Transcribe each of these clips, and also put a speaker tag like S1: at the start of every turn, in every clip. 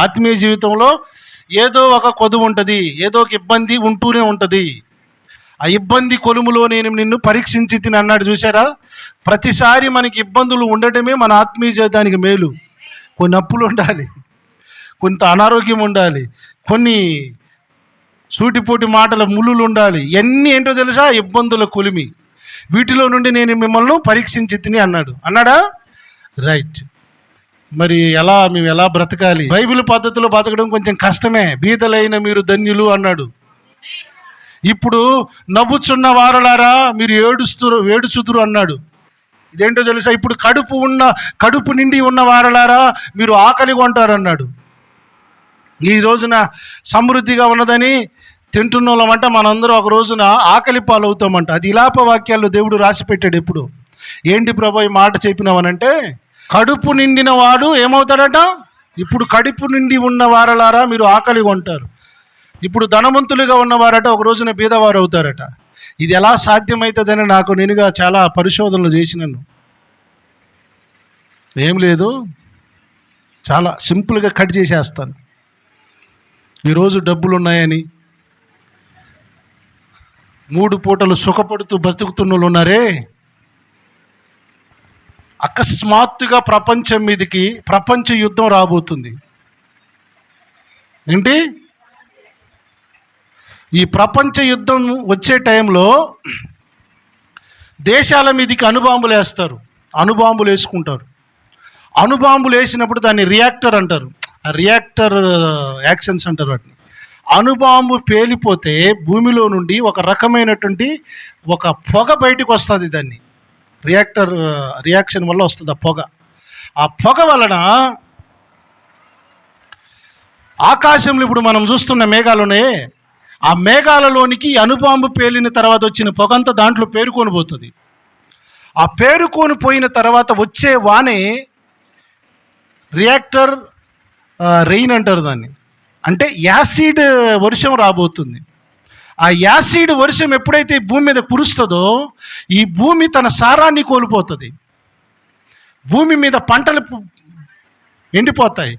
S1: ఆత్మీయ జీవితంలో ఏదో ఒక కొదువు ఉంటుంది, ఏదో ఒక ఇబ్బంది ఉంటూనే ఉంటుంది. ఆ ఇబ్బంది కొలుములో నేను నిన్ను పరీక్షించి తిని అన్నాడు. చూసారా, ప్రతిసారి మనకి ఇబ్బందులు ఉండటమే మన ఆత్మీయ జీవితానికి మేలు. కొన్ని అప్పులు ఉండాలి, కొంత అనారోగ్యం ఉండాలి, కొన్ని సూటిపోటి మాటల ముళ్ళులు ఉండాలి. ఇవన్నీ ఏంటో తెలుసా? ఇబ్బందుల కొలిమి. వీటిలో నుండి నేను మిమ్మల్ని పరీక్షించి తిని అన్నాడా? రైట్. మరి మేము ఎలా బ్రతకాలి? బైబిల్ పద్ధతిలో బతకడం కొంచెం కష్టమే. బీదలైన మీరు ధన్యులు అన్నాడు. ఇప్పుడు నవ్వుచున్న వారలారా మీరు ఏడుచుదురు అన్నాడు. ఇదేంటో తెలుసా? ఇప్పుడు కడుపు నిండి ఉన్న వారలారా మీరు ఆకలి కొంటారు అన్నాడు. ఈ రోజున సమృద్ధిగా ఉన్నదని తింటున్న వాళ్ళమంట మనందరం ఒక రోజున ఆకలి పాలు అవుతామంట. అది ఇలాప వాక్యాల్లో దేవుడు రాసి పెట్టాడు. ఎప్పుడు ఏంటి ప్రభు ఈ మాట చెప్పినావనంటే, కడుపు నిండిన వాడు ఏమవుతాడట? ఇప్పుడు కడుపు నిండి ఉన్న వారలారా మీరు ఆకలి కొంటారు. ఇప్పుడు ధనవంతులుగా ఉన్నవారట ఒక రోజున బీదవారు అవుతారట. ఇది ఎలా సాధ్యమవుతుందని నాకు నేనుగా చాలా పరిశోధనలు చేసినాను. ఏం లేదు, చాలా సింపుల్గా కట్ చేసేస్తాను. ఈరోజు డబ్బులు ఉన్నాయని 3 పూటలు సుఖపడుతూ బ్రతుకుతున్న వాళ్ళు ఉన్నారే, అకస్మాత్తుగా ప్రపంచం మీదకి ప్రపంచ యుద్ధం రాబోతుంది. ఏంటి? ఈ ప్రపంచ యుద్ధం వచ్చే టైంలో దేశాల మీదకి అణుబాంబులు వేస్తారు, అణుబాంబులు వేసుకుంటారు. అణుబాంబులు వేసినప్పుడు దాన్ని రియాక్టర్ అంటారు, రియాక్టర్ యాక్షన్స్ అంటారు వాటిని. అణుబాంబు పేలిపోతే భూమిలో నుండి ఒక రకమైనటువంటి ఒక పొగ బయటకు వస్తుంది. దాన్ని రియాక్షన్ వల్ల వస్తుంది ఆ పొగ. ఆ పొగ వలన ఆకాశంలో ఇప్పుడు మనం చూస్తున్న మేఘాలునే, ఆ మేఘాలలోనికి అణుబాంబు పేలిన తర్వాత వచ్చిన పొగంతా దాంట్లో పేరుకొని పోతుంది. ఆ పేరుకొని పోయిన తర్వాత వచ్చే వానే రియాక్టర్ రెయిన్ అంటారు దాన్ని. అంటే యాసిడ్ వర్షం రాబోతుంది. ఆ యాసిడ్ వర్షం ఎప్పుడైతే భూమి మీద కురుస్తుందో ఈ భూమి తన సారాన్ని కోల్పోతుంది. భూమి మీద పంటలు ఎండిపోతాయి,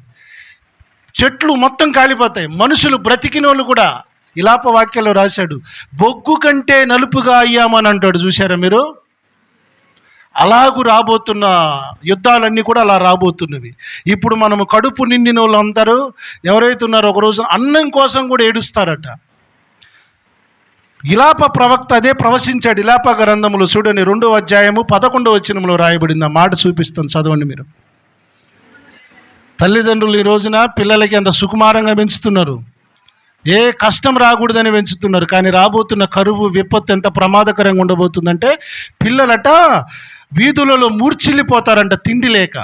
S1: చెట్లు మొత్తం కాలిపోతాయి. మనుషులు బ్రతికిన వాళ్ళు కూడా ఇలాప వాక్యాల్లో రాశాడు, బొగ్గు కంటే నలుపుగా అయ్యామని అంటాడు. చూశారా మీరు? అలాగూ రాబోతున్న యుద్ధాలన్నీ కూడా అలా రాబోతున్నవి. ఇప్పుడు మనము కడుపు నిండిన వాళ్ళందరూ ఎవరైతే ఉన్నారో ఒకరోజు అన్నం కోసం కూడా ఏడుస్తారట. ఇలాప ప్రవక్త అదే ప్రవచించాడు. ఇలాప గ్రంథములు చూడండి, 2వ అధ్యాయము 11వ వచనంలో రాయబడింది. ఆ మాట చూపిస్తాను, చదవండి మీరు. తల్లిదండ్రులు ఈ రోజున పిల్లలకి అంత సుకుమారంగా పెంచుతున్నారు, ఏ కష్టం రాకూడదని పెంచుతున్నారు. కానీ రాబోతున్న కరువు విపత్తు ఎంత ప్రమాదకరంగా ఉండబోతుందంటే, పిల్లలట వీధులలో మూర్చిల్లిపోతారంట తిండి లేక.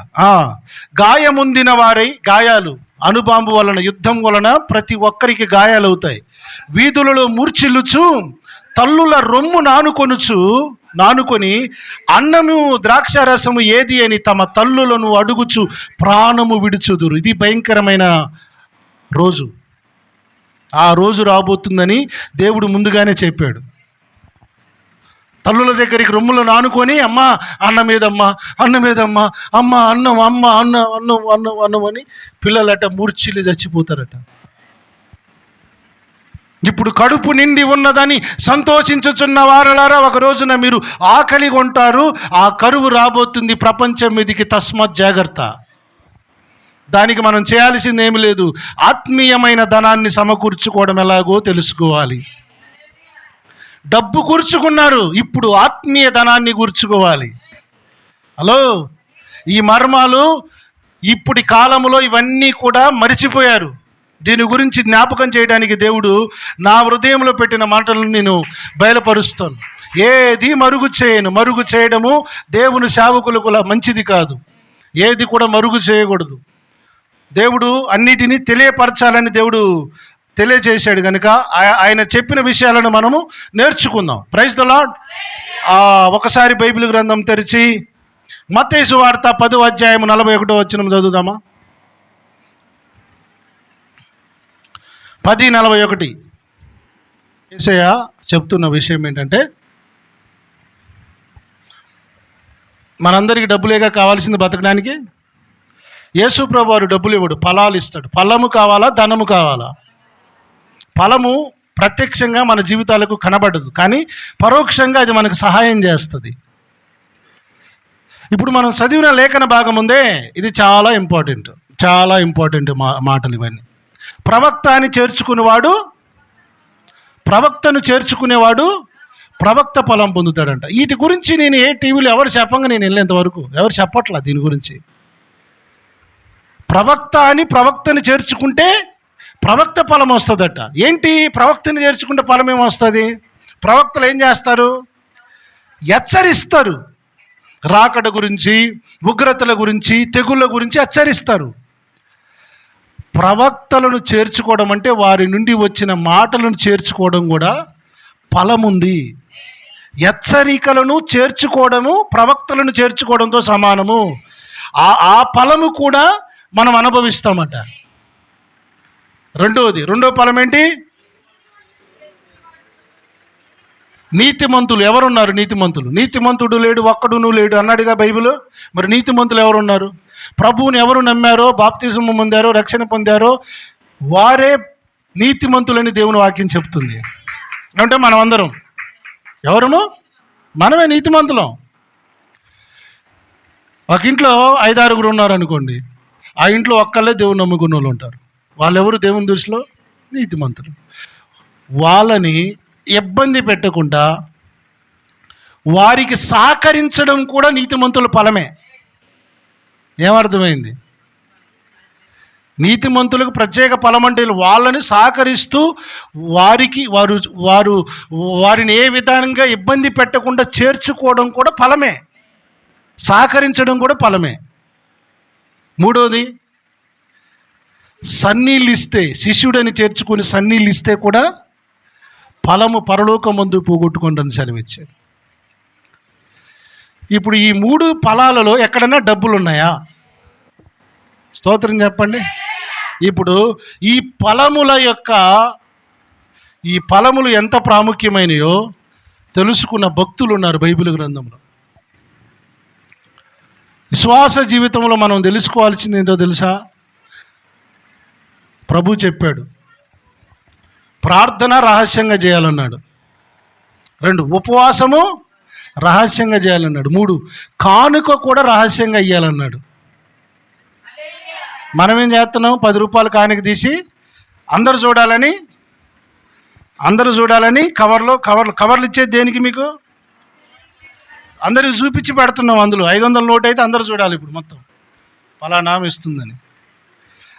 S1: గాయముందిన వారై, గాయాలు అణుబాంబు వలన, యుద్ధం వలన ప్రతి ఒక్కరికి గాయాలు అవుతాయి. వీధులలో మూర్చిల్లుచు తల్లుల రొమ్ము నానుకొని అన్నము ద్రాక్షారసము ఏది అని తమ తల్లులను అడుగుచు ప్రాణము విడుచుదురు. ఇది భయంకరమైన రోజు. ఆ రోజు రాబోతుందని దేవుడు ముందుగానే చెప్పాడు. తల్లుల దగ్గరికి రొమ్ములు నానుకొని అమ్మ అన్నమేదమ్మా, అన్నమేదమ్మా, అమ్మ అన్నం, అమ్మ అన్నం, అన్నం అన్నం అన్నం అని పిల్లలట మూర్ఛిల్లి చచ్చిపోతారట. ఇప్పుడు కడుపు నిండి ఉన్నదని సంతోషించుచున్న వారలారా ఒక రోజున మీరు ఆకలి కొంటారు. ఆ కరువు రాబోతుంది ప్రపంచం మీదికి, తస్మాత్ జాగ్రత్త. దానికి మనం చేయాల్సింది ఏమి లేదు, ఆత్మీయమైన ధనాన్ని సమకూర్చుకోవడం ఎలాగో తెలుసుకోవాలి. డబ్బు కూర్చుకున్నారు, ఇప్పుడు ఆత్మీయ ధనాన్ని కూర్చుకోవాలి. హలో, ఈ మర్మాలు ఇప్పటి కాలంలో ఇవన్నీ కూడా మరిచిపోయారు. దీని గురించి జ్ఞాపకం చేయడానికి దేవుడు నా హృదయంలో పెట్టిన మాటలను నేను బయలుపరుస్తాను. ఏది మరుగు చేయను. మరుగు చేయడము దేవుని సేవకులకు మంచిది కాదు. ఏది కూడా మరుగు చేయకూడదు. దేవుడు అన్నిటినీ తెలియపరచాలని దేవుడు తెలియజేశాడు కనుక ఆయన చెప్పిన విషయాలను మనము నేర్చుకుందాం. Praise the lord. ఒకసారి బైబిల్ గ్రంథం తెరిచి మత్తయి సువార్త 10వ అధ్యాయం 41వ వచనం చదువుదామా? 10:41. యేసయ్య చెప్తున్న విషయం ఏంటంటే, మనందరికీ డబ్బులేగా కావాల్సింది బతకడానికి. యేసు ప్రభు వారు డబ్బులు ఇవ్వడు, ఫలాలు ఇస్తాడు. ఫలము కావాలా, ధనము కావాలా? ఫలము ప్రత్యక్షంగా మన జీవితాలకు కనబడదు, కానీ పరోక్షంగా అది మనకు సహాయం చేస్తుంది. ఇప్పుడు మనం చదివిన లేఖన భాగం ఉందే, ఇది చాలా ఇంపార్టెంట్, చాలా ఇంపార్టెంట్ మాటలు ఇవన్నీ. ప్రవక్తను చేర్చుకునేవాడు ప్రవక్త ఫలం పొందుతాడంట. వీటి గురించి నేను ఏ టీవీలో ఎవరు చెప్పంగా నేను వెళ్ళేంతవరకు ఎవరు చెప్పట్లా దీని గురించి. ప్రవక్తని చేర్చుకుంటే ప్రవక్త ఫలం వస్తుందట. ఏంటి ప్రవక్తని చేర్చుకుంటే ఫలం ఏమొస్తుంది? ప్రవక్తలు ఏం చేస్తారు? హెచ్చరిస్తారు. రాకడ గురించి, ఉగ్రతల గురించి, తెగుళ్ళ గురించి హెచ్చరిస్తారు. ప్రవక్తలను చేర్చుకోవడం అంటే వారి నుండి వచ్చిన మాటలను చేర్చుకోవడం కూడా ఫలం ఉంది. హెచ్చరికలను చేర్చుకోవడము ప్రవక్తలను చేర్చుకోవడంతో సమానము. ఆ ఫలము కూడా మనం అనుభవిస్తామట. రెండో ఫలం ఏంటి? నీతిమంతులు ఎవరున్నారు? నీతిమంతుడు లేడు, ఒక్కడును లేడు అన్నాడుగా బైబిల్. మరి నీతిమంతులు ఎవరున్నారు? ప్రభువుని ఎవరు నమ్మారో, బాప్తిజం పొందారో, రక్షణ పొందారో వారే నీతిమంతులని దేవుని వాక్యం చెప్తుంది. అంటే మనం అందరం ఎవరము? మనమే నీతిమంతులం. ఒక ఇంట్లో 5-6 ఉన్నారు అనుకోండి, ఆ ఇంట్లో ఒక్కళ్ళే దేవుని నమ్ముకున్న వాళ్ళు ఉంటారు. వాళ్ళెవరు దేవుని దృష్టిలో? నీతిమంతులు. వాళ్ళని ఇబ్బంది పెట్టకుండా వారికి సహకరించడం కూడా నీతిమంతుల ఫలమే. ఏమర్థమైంది? నీతిమంతులకు ప్రత్యేక ఫలం అంటే వాళ్ళని సహకరిస్తూ వారిని ఏ విధంగా ఇబ్బంది పెట్టకుండా చేర్చుకోవడం కూడా ఫలమే, సహకరించడం కూడా ఫలమే. మూడోది, సన్నీళ్ళు ఇస్తే, శిష్యుడని చేర్చుకుని సన్నీళ్ళు ఇస్తే కూడా ఫలము పరలోకమందు పోగొట్టుకుంటాను సెలవిచ్చాడు. ఇప్పుడు ఈ 3 ఫలాలలో ఎక్కడైనా డబ్బులు ఉన్నాయా? స్తోత్రం చెప్పండి. ఇప్పుడు ఈ ఫలములు ఎంత ప్రాముఖ్యమైనయో తెలుసుకున్న భక్తులు ఉన్నారు బైబిల్ గ్రంథంలో. విశ్వాస జీవితంలో మనం తెలుసుకోవాల్సింది ఏంటో తెలుసా? ప్రభు చెప్పాడు, ప్రార్థన రహస్యంగా చేయాలన్నాడు. 2, ఉపవాసము రహస్యంగా చేయాలన్నాడు. 3, కానుక కూడా రహస్యంగా ఇయ్యాలన్నాడు. మనం ఏం చేస్తున్నాం? 10 రూపాయలు కానుక తీసి అందరూ చూడాలని కవర్లు ఇచ్చేది దేనికి? మీకు అందరికి చూపించి పెడుతున్నాం. అందులో 500 నోట్ అయితే అందరూ చూడాలి ఇప్పుడు మొత్తం ఫలానా ఇస్తుందని.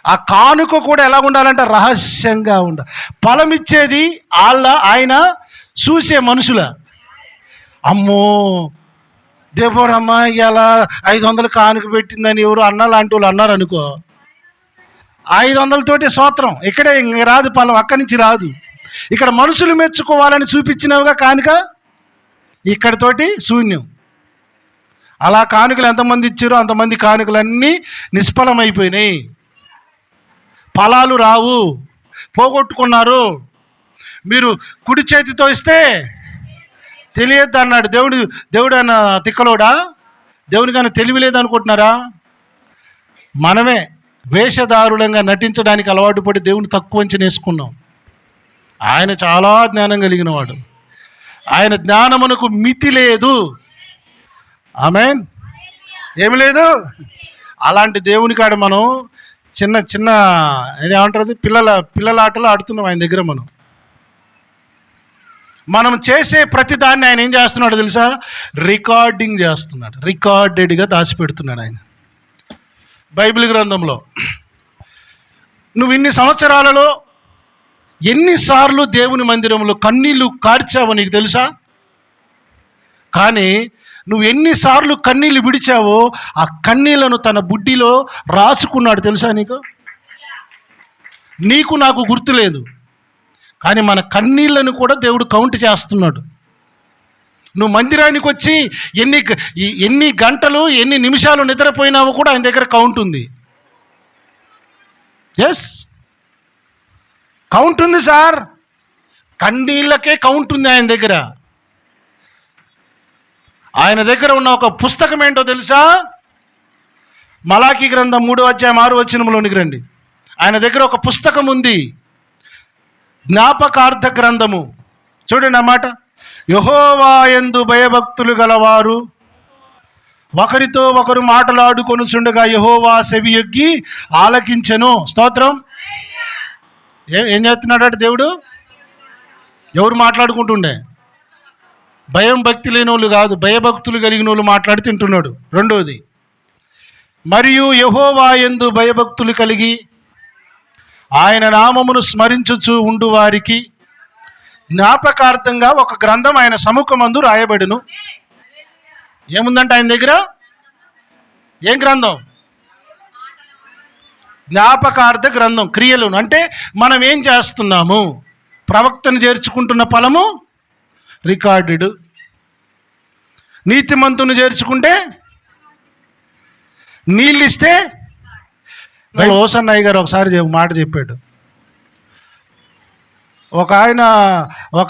S1: ఆ కానుక కూడా ఎలా ఉండాలంటే రహస్యంగా ఉండాలి. ఫలం ఇచ్చేది ఆయన చూసే మనుషుల. అమ్మో దేవుడమ్మ ఇలా 500 కానుక పెట్టిందని ఎవరు లాంటి వాళ్ళు అన్నారు అనుకో, 500తోటి స్తోత్రం. ఇక్కడే ఇంక రాదు ఫలం, అక్కడి నుంచి రాదు. ఇక్కడ మనుషులు మెచ్చుకోవాలని చూపించినవిగా కానుక, ఇక్కడితోటి శూన్యం. అలా కానుకలు ఎంతమంది ఇచ్చారో అంతమంది కానుకలన్నీ నిష్ఫలమైపోయినాయి. ఫలాలు రావు, పోగొట్టుకున్నారు. మీరు కుడి చేతితో ఇస్తే తెలియద్దు అన్నాడు దేవుడు అన్న తిక్కలోడా? దేవునికన్నా తెలివి లేదనుకుంటున్నారా? మనమే వేషధారులంగా నటించడానికి అలవాటు పడి దేవుని తక్కువ అంచనా వేసుకున్నాం. ఆయన చాలా జ్ఞానం కలిగిన వాడు. ఆయన జ్ఞానమునకు మితి లేదు. ఆమేన్. ఏమి లేదు. అలాంటి దేవుని కాడ మనం చిన్న ఏమంటారు, పిల్లల ఆటలు ఆడుతున్నాం ఆయన దగ్గర. మనం చేసే ప్రతి దాన్ని ఆయన ఏం చేస్తున్నాడు తెలుసా? రికార్డింగ్ చేస్తున్నాడు, రికార్డెడ్గా దాచిపెడుతున్నాడు ఆయన బైబిల్ గ్రంథంలో. నువ్వు ఇన్ని సంవత్సరాలలో ఎన్నిసార్లు దేవుని మందిరంలో కన్నీళ్లు కార్చావో నీకు తెలుసా? కానీ నువ్వు ఎన్నిసార్లు కన్నీళ్లు విడిచావో ఆ కన్నీళ్లను తన బుడ్డిలో రాసుకున్నాడు తెలుసా నీకు నాకు గుర్తులేదు, కానీ మన కన్నీళ్లను కూడా దేవుడు కౌంట్ చేస్తున్నాడు. నువ్వు మందిరానికి వచ్చి ఎన్ని గంటలు ఎన్ని నిమిషాలు నిద్రపోయినావో కూడా ఆయన దగ్గర కౌంట్ ఉంది. ఎస్, కౌంట్ ఉంది సార్. కన్నీళ్ళకే కౌంట్ ఉంది ఆయన దగ్గర. ఆయన దగ్గర ఉన్న ఒక పుస్తకం ఏంటో తెలుసా? మలాకీ గ్రంథం 3వ అధ్యాయం 6వ వచనంలోనికి రండి. ఆయన దగ్గర ఒక పుస్తకం ఉంది, జ్ఞాపకార్థ గ్రంథము. చూడండి అన్నమాట. యెహోవా యందు భయభక్తులు గలవారు ఒకరితో ఒకరు మాటలాడుకొనుచుండగా యెహోవా సెవియొగ్గి ఆలకించెను. స్తోత్రం. ఏం చేస్తున్నాడట దేవుడు? ఎవరు మాట్లాడుకుంటుండే? భయం భక్తి లేని వాళ్ళు కాదు, భయభక్తులు కలిగిన వాళ్ళు మాట్లాడి తింటున్నాడు. రెండోది, మరియు యెహోవా యందు భయభక్తులు కలిగి ఆయన నామమును స్మరించుచు ఉండు వారికి జ్ఞాపకార్థంగా ఒక గ్రంథం ఆయన సముఖమందు రాయబడును. ఏముందంటే ఆయన దగ్గర? ఏం గ్రంథం? జ్ఞాపకార్థ గ్రంథం. క్రియలు అంటే మనం ఏం చేస్తున్నాము, ప్రవక్తను చేర్చుకుంటున్న ఫలము రికార్డెడ్. నీతిమంతుని చేర్చుకుంటే నీళ్ళు ఇస్తే. హోసన్నయ్య గారు ఒకసారి మాట చెప్పాడు. ఒక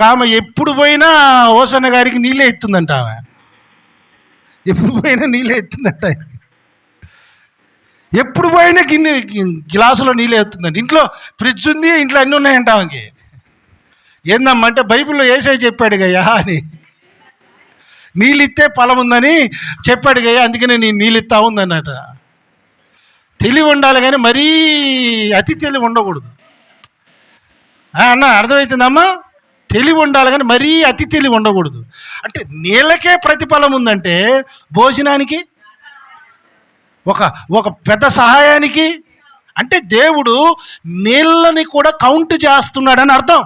S1: ఆమె ఎప్పుడు పోయినా హోసన్న గారికి నీళ్ళే ఎత్తుందంట. ఆమె ఎప్పుడు పోయినా నీళ్ళే ఎత్తుందంట. ఎప్పుడు పోయినా గ్లాసులో నీళ్ళే ఎత్తుందంట. ఇంట్లో ఫ్రిడ్జ్ ఉంది, ఇంట్లో అన్నీ ఉన్నాయంట ఆమెకి. ఏందమ్మంటే బైబిల్లో యేసయ్య చెప్పాడు గయ్యా అని, నీళ్ళు ఇస్తే ఫలం ఉందని చెప్పాడు గయ్యా, అందుకనే నేను నీళ్ళు ఇస్తా ఉందన్నట. తెలివి ఉండాలి కానీ మరీ అతి తెలివి ఉండకూడదు అన్న. అర్థమవుతుందమ్మా? తెలివి ఉండాలి కానీ మరీ అతి తెలివి ఉండకూడదు. అంటే నీళ్ళకే ప్రతిఫలం ఉందంటే భోజనానికి, ఒక పెద్ద సహాయానికి, అంటే దేవుడు నీళ్ళని కూడా కౌంట్ చేస్తున్నాడని అర్థం.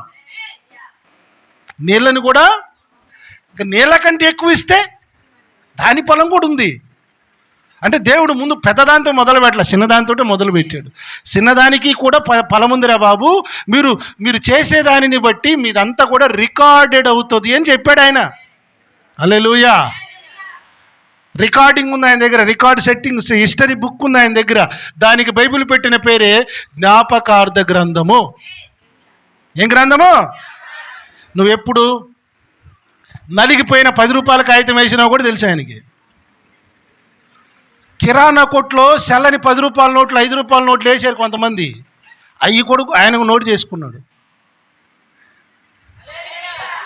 S1: నీళ్ళని కూడా ఇంకా నీళ్ళ కంటే ఎక్కువ ఇస్తే దాని ఫలం కూడా ఉంది. అంటే దేవుడు ముందు పెద్దదాంతో మొదలు పెట్టలే, చిన్నదానితో మొదలు పెట్టాడు. చిన్నదానికి కూడా ఫలం ఉందిరా బాబు, మీరు చేసేదానిని బట్టి మీదంతా కూడా రికార్డెడ్ అవుతుంది అని చెప్పాడు ఆయన. హల్లెలూయా. రికార్డింగ్ ఉంది ఆయన దగ్గర, రికార్డ్ సెట్టింగ్స్, హిస్టరీ బుక్ ఉంది ఆయన దగ్గర. దానికి బైబిల్ పెట్టిన పేరే జ్ఞాపకార్థ గ్రంథము. ఏం గ్రంథము? నువ్వెప్పుడు నలిగిపోయిన 10 రూపాయల కాగితం వేసినా కూడా తెలుసు ఆయనకి. కిరాణా కొట్లో సెల్లని 10 రూపాయల నోట్లు, 5 రూపాయల నోట్లు వేసారు కొంతమంది. అవి కొడుకు ఆయనకు నోటు చేసుకున్నాడు.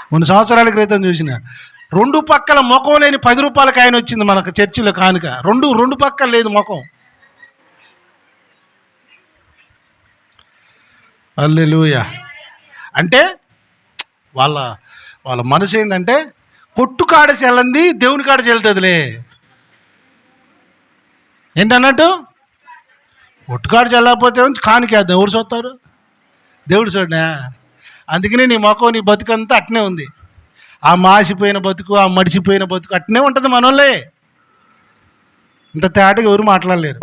S1: కొన్ని సంవత్సరాల క్రితం చూసిన 2 పక్కల ముఖం లేని 10 రూపాయల కాయన వచ్చింది మనకు చర్చిలో కానుక. రెండు పక్కల లేదు ముఖం. హల్లెలూయా. అంటే వాళ్ళ మనసు ఏంటంటే కొట్టు కాడ చెల్లంది దేవుని కాడ చెల్లుతుందిలే. ఏంటన్నట్టు? కొట్టుకాడు చల్లకపోతే కానికేద్దాం. ఎవరు చూస్తారు? దేవుడు చూడనా. అందుకనే నీ మొఖం, నీ బతుకంతా అట్నే ఉంది. ఆ మాసిపోయిన బతుకు, ఆ మడిసిపోయిన బతుకు అట్నే ఉంటుంది మనోళ్ళే. ఇంత తేటగా ఎవరు మాట్లాడలేరు.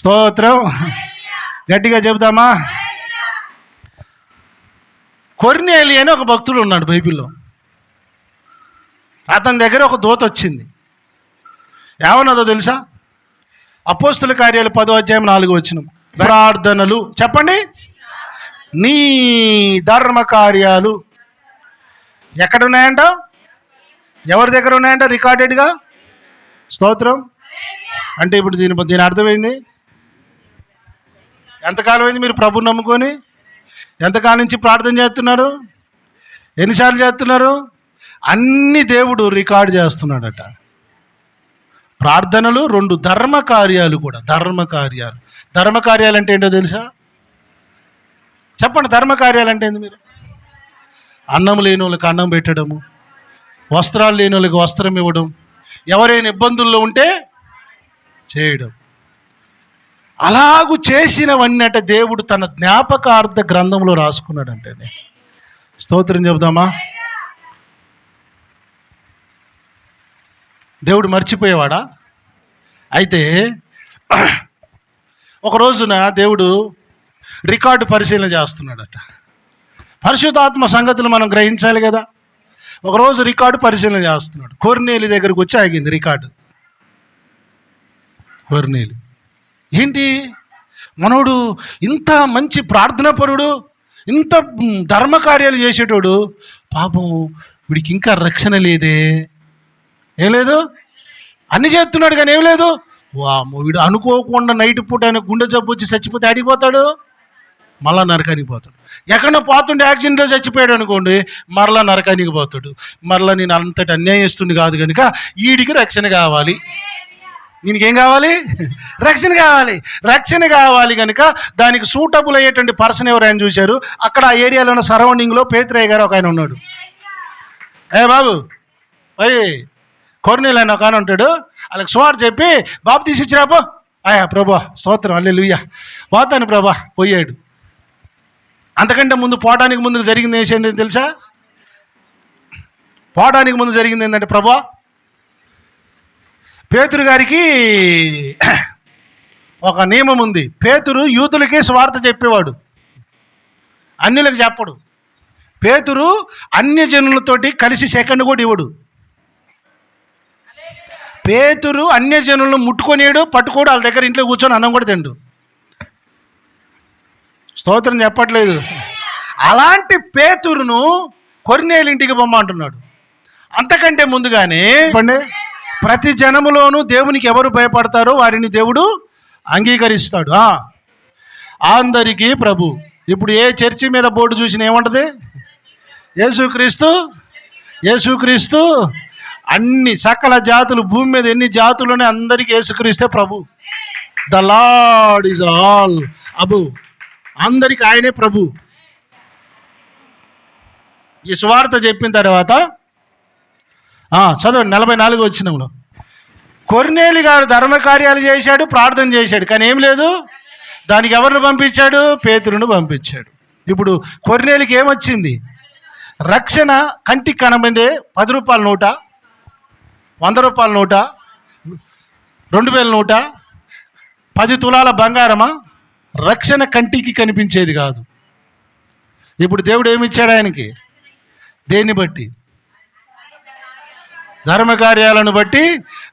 S1: స్తోత్రం. గట్టిగా చెబుతామా? కొర్నేలి అని ఒక భక్తుడు ఉన్నాడు బైబిల్లో. అతని దగ్గర ఒక దూత వచ్చింది. ఏమన్నదో తెలుసా? అపోస్తుల కార్యాలు 10వ అధ్యాయం 4వ వచనం. ప్రార్థనలు, చెప్పండి, నీ ధర్మ కార్యాలు ఎక్కడున్నాయంట? ఎవరి దగ్గర ఉన్నాయంట? రికార్డెడ్గా. స్తోత్రం. అంటే ఇప్పుడు దీని అర్థమైంది. ఎంతకాలం అయింది మీరు ప్రభుని నమ్ముకొని? ఎంతకాలం నుంచి ప్రార్థన చేస్తున్నారు? ఎన్నిసార్లు చేస్తున్నారు? అన్ని దేవుడు రికార్డు చేస్తున్నాడట. ప్రార్థనలు, 2 ధర్మ కార్యాలు కూడా. ధర్మ కార్యాలు అంటే ఏంటో తెలుసా? చెప్పండి. ధర్మ కార్యాలు అంటే ఏంది? మీరు అన్నం లేని వాళ్ళకి అన్నం పెట్టడము, వస్త్రాలు లేని వాళ్ళకి వస్త్రం ఇవ్వడం, ఎవరైనా ఇబ్బందుల్లో ఉంటే చేయడం. అలాగూ చేసినవన్నట దేవుడు తన జ్ఞాపకార్థ గ్రంథంలో రాసుకున్నాడంటే. స్తోత్రం చెబుదామా? దేవుడు మర్చిపోయేవాడా? అయితే ఒక రోజున దేవుడు రికార్డు పరిశీలన చేస్తున్నాడట. పరిశుద్ధాత్మ సంగతులు మనం గ్రహించాలి కదా. ఒకరోజు రికార్డు పరిశీలన చేస్తున్నాడు. కొర్నేలి దగ్గరకు వచ్చి ఆగింది రికార్డు. కొర్నేలి ఏంటి మనోడు, ఇంత మంచి ప్రార్థనాపరుడు, ఇంత ధర్మకార్యాలు చేసేటోడు, పాపం వీడికి ఇంకా రక్షణ లేదే. ఏం లేదు అన్ని చేస్తున్నాడు కానీ ఏం లేదు. వామ్మో, వీడు అనుకోకుండా నైట్ పూట ఆయన గుండె జబ్బు వచ్చి చచ్చిపోతే ఆడిపోతాడు, మళ్ళా నరకానికి పోతాడు. ఎక్కడో పోతుండే యాక్సిడెంట్లో చచ్చిపోయాడు అనుకోండి, మరలా నరకానికి పోతాడు. మరలా నేను అంతటి అన్యాయం ఇస్తుంది కాదు కనుక వీడికి రక్షణ కావాలి. దీనికేం కావాలి? రక్షణ కావాలి. రక్షణ కావాలి కనుక దానికి సూటబుల్ అయ్యేటువంటి పర్సన్ ఎవరు ఆయన చూశారు. అక్కడ ఆ ఏరియాలో ఉన్న సరౌండింగ్లో పేతురయ్య గారు ఒక ఆయన ఉన్నాడు. బాబు అయ్యి కొర్నేలు ఆయన ఒక ఆయన ఉంటాడు. వాళ్ళకి సువార్త చెప్పి బాప్తీసు ఇచ్చిరాపో. అయ్యా ప్రభా స్తోత్రం హల్లెలూయా పోతాను ప్రభా. పోయాడు. అంతకంటే ముందు పోవడానికి ముందు జరిగింది ఏంటంటే తెలుసా? పోవడానికి ముందు జరిగింది ఏంటంటే, ప్రభా పేతురు గారికి ఒక నియమం ఉంది. పేతురు యూతులకే సువార్త చెప్పేవాడు, అన్యులకు చెప్పడు. పేతురు అన్యజనులతోటి కలిసి సెకండ్ కూడా ఇవ్వడు. పేతురు అన్యజనులను ముట్టుకొనియాడు, పట్టుకోడు, వాళ్ళ దగ్గర ఇంట్లో కూర్చొని అన్నం కూడా తిండు. స్తోత్రం చెప్పట్లేదు. అలాంటి పేతురును కొర్నేలు ఇంటికి పొమ్మంటున్నాడు. అంతకంటే ముందుగానే ప్రతి జనములోనూ దేవునికి ఎవరు భయపడతారో వారిని దేవుడు అంగీకరిస్తాడు. అందరికీ ప్రభు. ఇప్పుడు ఏ చర్చి మీద బోర్డు చూసినా ఏముంటుంది? యేసుక్రీస్తు, యేసుక్రీస్తు. అన్ని సకల జాతులు, భూమి మీద ఎన్ని జాతులునే అందరికీ యేసుక్రీస్తే ప్రభు. The lord is all above. అందరికి ఆయనే ప్రభు. ఈ సువార్త చెప్పిన తర్వాత చదవండి 44వ వచనంలో, కొర్నేలు గారు ధర్మకార్యాలు చేశాడు, ప్రార్థన చేశాడు, కానీ ఏం లేదు. దానికి ఎవరిని పంపించాడు? పేతురును పంపించాడు. ఇప్పుడు కొర్నేలుకి ఏమొచ్చింది? రక్షణ. కంటికి కనబడే 10 రూపాయల నోట, 100 రూపాయల నోట, 2000 నోట, 10 తులాల బంగారమా? రక్షణ కంటికి కనిపించేది కాదు. ఇప్పుడు దేవుడు ఏమిచ్చాడు ఆయనకి? దేన్ని బట్టి? ధర్మకార్యాలను బట్టి,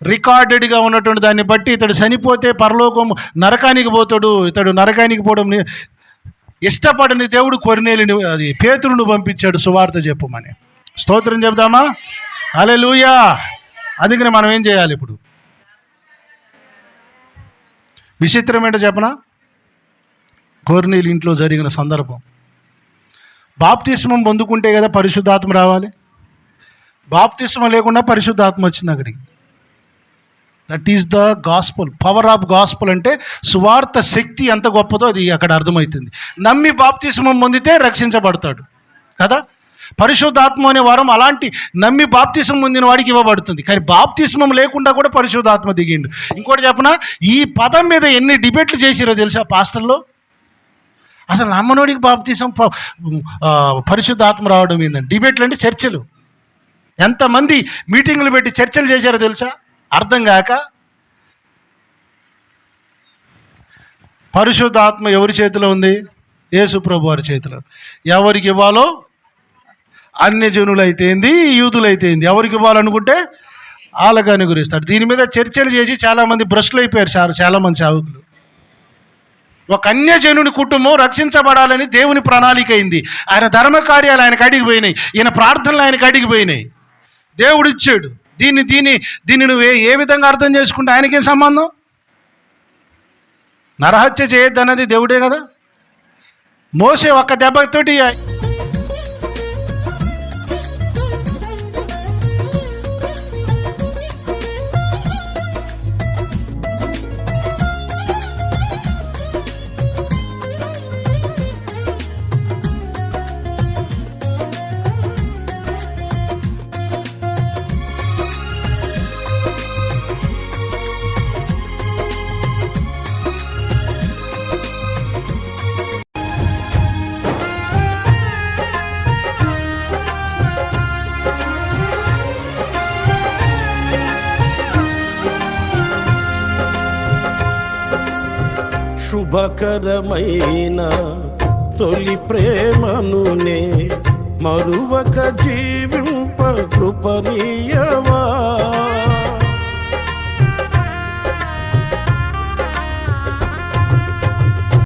S1: రికార్డెడ్గా ఉన్నటువంటి దాన్ని బట్టి. ఇతడు చనిపోతే పరలోకం నరకానికి పోతాడు. ఇతడు నరకానికి పోవడం ఇష్టపడని దేవుడు కొర్నేలుని, అది పేతురును పంపించాడు సువార్త చెప్పమని. స్తోత్రం చెప్దామా? హల్లెలూయా. అందుకని మనం ఏం చేయాలి ఇప్పుడు? విచిత్రం ఏంటో చెప్పనా? కొర్నేలు ఇంట్లో జరిగిన సందర్భం, బాప్తిస్మం పొందుకుంటే కదా పరిశుద్ధాత్మ రావాలి. బాప్తిస్మం లేకుండా పరిశుద్ధాత్మ వచ్చింది అక్కడికి. That is the gospel, power of gospel. అంటే సువార్త శక్తి ఎంత గొప్పదో అది అక్కడ అర్థమవుతుంది. నమ్మి బాప్తిస్మం పొందితే రక్షించబడతాడు కదా. పరిశుద్ధాత్మ అనే వరం అలాంటి నమ్మి బాప్తిస్మం పొందిన వాడికి ఇవ్వబడుతుంది. కానీ బాప్తిస్మం లేకుండా కూడా పరిశుద్ధాత్మ దిగిండు. ఇంకోటి చెప్పనా, ఈ పదం మీద ఎన్ని డిబేట్లు చేసిరో తెలుసా పాస్టర్లో? అసలు నమ్మనోడికి బాప్తిసం, పరిశుద్ధాత్మ రావడం ఏందండి? డిబేట్లు అంటే చర్చలు. ఎంతమంది మీటింగులు పెట్టి చర్చలు చేశారో తెలుసా? అర్థం కాక. పరిశుద్ధాత్మ ఎవరి చేతిలో ఉంది? యేసు ప్రభు వారి చేతిలో. ఎవరికి ఇవ్వాలో అన్యజనులైతేంది, యూదులైతేంది, ఎవరికి ఇవ్వాలనుకుంటే వాళ్ళకి అనుగురిస్తాడు. దీని మీద చర్చలు చేసి చాలామంది భ్రష్టులు అయిపోయారు. చాలామంది సేవకులు. ఒక అన్యజనుని కుటుంబం రక్షించబడాలని దేవుని ప్రణాళిక అయింది. ఆయన ధర్మకార్యాలు ఆయనకు అడిగిపోయినాయి, ఈయన ప్రార్థనలు ఆయనకు అడిగిపోయినాయి. దేవుడు ఇచ్చాడు. దీన్ని నువ్వు ఏ విధంగా అర్థం చేసుకుంటే ఆయనకేం సంబంధం? నరహత్య చేయొద్దు అన్నది దేవుడే కదా. మోసే ఒక్క దెబ్బతోటి
S2: శుభకరమైన తొలి ప్రేమనునే మరువక జీవింప కృపనీయవా.